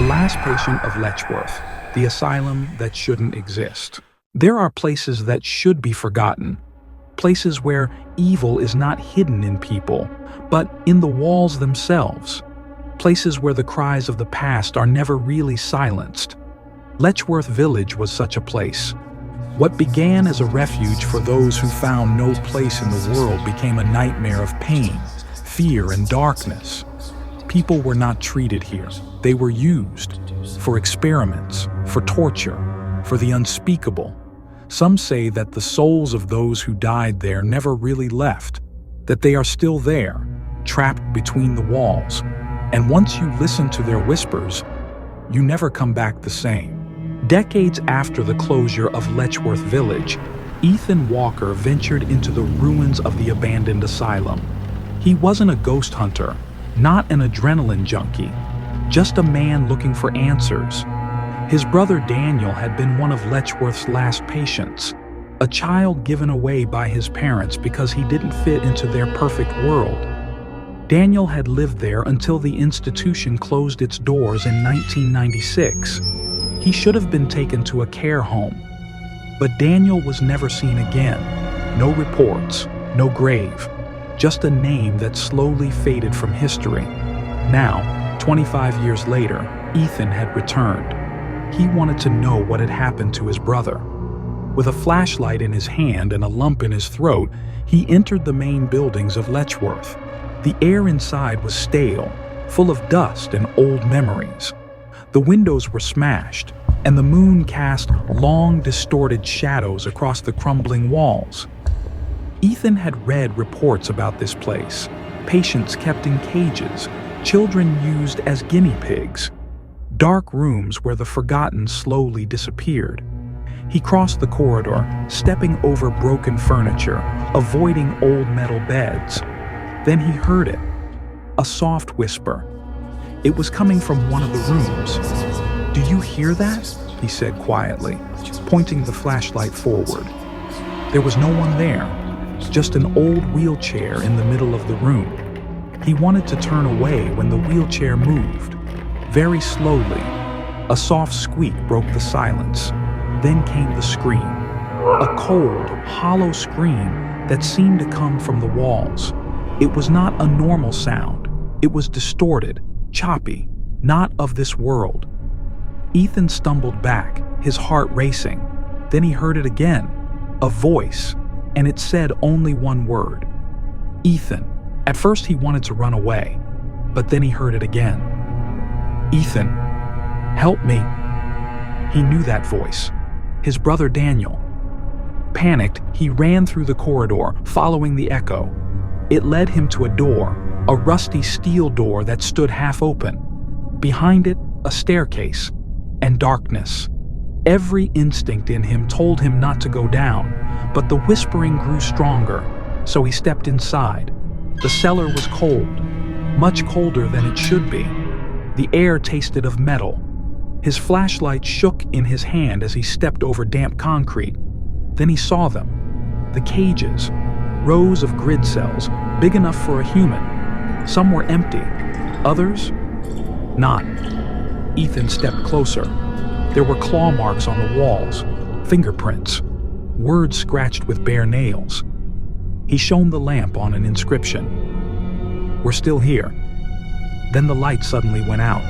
last patient of Letchworth, the asylum that shouldn't exist. There are places that should be forgotten, places where evil is not hidden in people, but in the walls themselves, places where the cries of the past are never really silenced. Letchworth Village was such a place. What began as a refuge for those who found no place in the world became a nightmare of pain, fear, and darkness. People were not treated here. They were used for experiments, for torture, for the unspeakable. Some say that the souls of those who died there never really left, that they are still there, trapped between the walls. And once you listen to their whispers, you never come back the same. Decades after the closure of Letchworth Village, Ethan Walker ventured into the ruins of the abandoned asylum. He wasn't a ghost hunter, not an adrenaline junkie, just a man looking for answers. His brother Daniel had been one of Letchworth's last patients, a child given away by his parents because he didn't fit into their perfect world. Daniel had lived there until the institution closed its doors in 1996. He should have been taken to a care home, but Daniel was never seen again. No reports, no grave, just a name that slowly faded from history. Now, 25 years later, Ethan had returned. He wanted to know what had happened to his brother. With a flashlight in his hand and a lump in his throat, he entered the main buildings of Letchworth. The air inside was stale, full of dust and old memories. The windows were smashed, and the moon cast long, distorted shadows across the crumbling walls. Ethan had read reports about this place, patients kept in cages, children used as guinea pigs, dark rooms where the forgotten slowly disappeared. He crossed the corridor, stepping over broken furniture, avoiding old metal beds. Then he heard it, a soft whisper. It was coming from one of the rooms. "Do you hear that?" he said quietly, pointing the flashlight forward. There was no one there, just an old wheelchair in the middle of the room. He wanted to turn away when the wheelchair moved. Very slowly, a soft squeak broke the silence. Then came the scream, a cold, hollow scream that seemed to come from the walls. It was not a normal sound. It was distorted, choppy, not of this world. Ethan stumbled back, his heart racing. Then he heard it again, a voice, and it said only one word: Ethan. At first he wanted to run away, but then he heard it again. "Ethan, help me." He knew that voice, his brother Daniel. Panicked, he ran through the corridor, following the echo. It led him to a door, a rusty steel door that stood half open. Behind it, a staircase, and darkness. Every instinct in him told him not to go down, but the whispering grew stronger, so he stepped inside. The cellar was cold, much colder than it should be. The air tasted of metal. His flashlight shook in his hand as he stepped over damp concrete. Then he saw them. The cages, rows of grid cells, big enough for a human. Some were empty, others not. Ethan stepped closer. There were claw marks on the walls, fingerprints, words scratched with bare nails. He shone the lamp on an inscription. "We're still here." Then the light suddenly went out.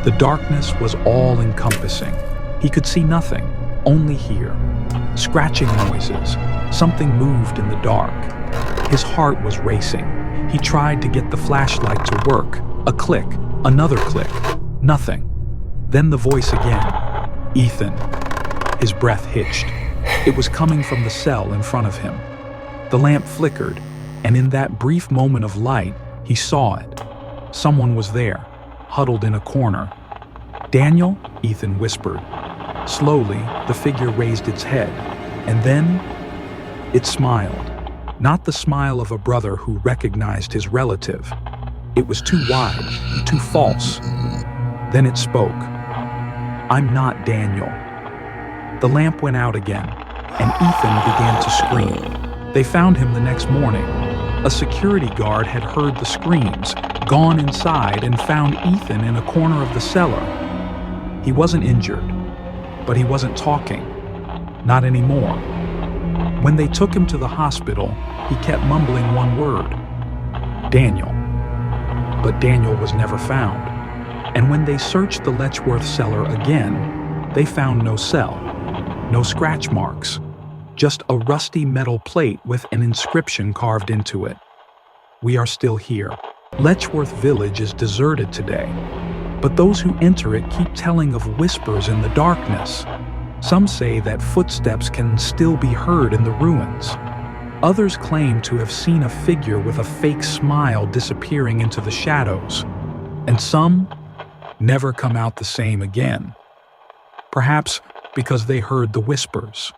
The darkness was all-encompassing. He could see nothing, only hear. Scratching noises. Something moved in the dark. His heart was racing. He tried to get the flashlight to work. A click, another click. Nothing. Then the voice again. "Ethan." His breath hitched. It was coming from the cell in front of him. The lamp flickered, and in that brief moment of light, he saw it. Someone was there, huddled in a corner. "Daniel?" Ethan whispered. Slowly, the figure raised its head, and then it smiled. Not the smile of a brother who recognized his relative. It was too wide, too false. Then it spoke. "I'm not Daniel." The lamp went out again, and Ethan began to scream. They found him the next morning. A security guard had heard the screams, gone inside, and found Ethan in a corner of the cellar. He wasn't injured, but he wasn't talking. Not anymore. When they took him to the hospital, he kept mumbling one word: Daniel. But Daniel was never found. And when they searched the Letchworth cellar again, they found no cell, no scratch marks, just a rusty metal plate with an inscription carved into it. We are still here. Letchworth Village is deserted today, but those who enter it keep telling of whispers in the darkness. Some say that footsteps can still be heard in the ruins. Others claim to have seen a figure with a fake smile disappearing into the shadows, and some never come out the same again. Perhaps because they heard the whispers.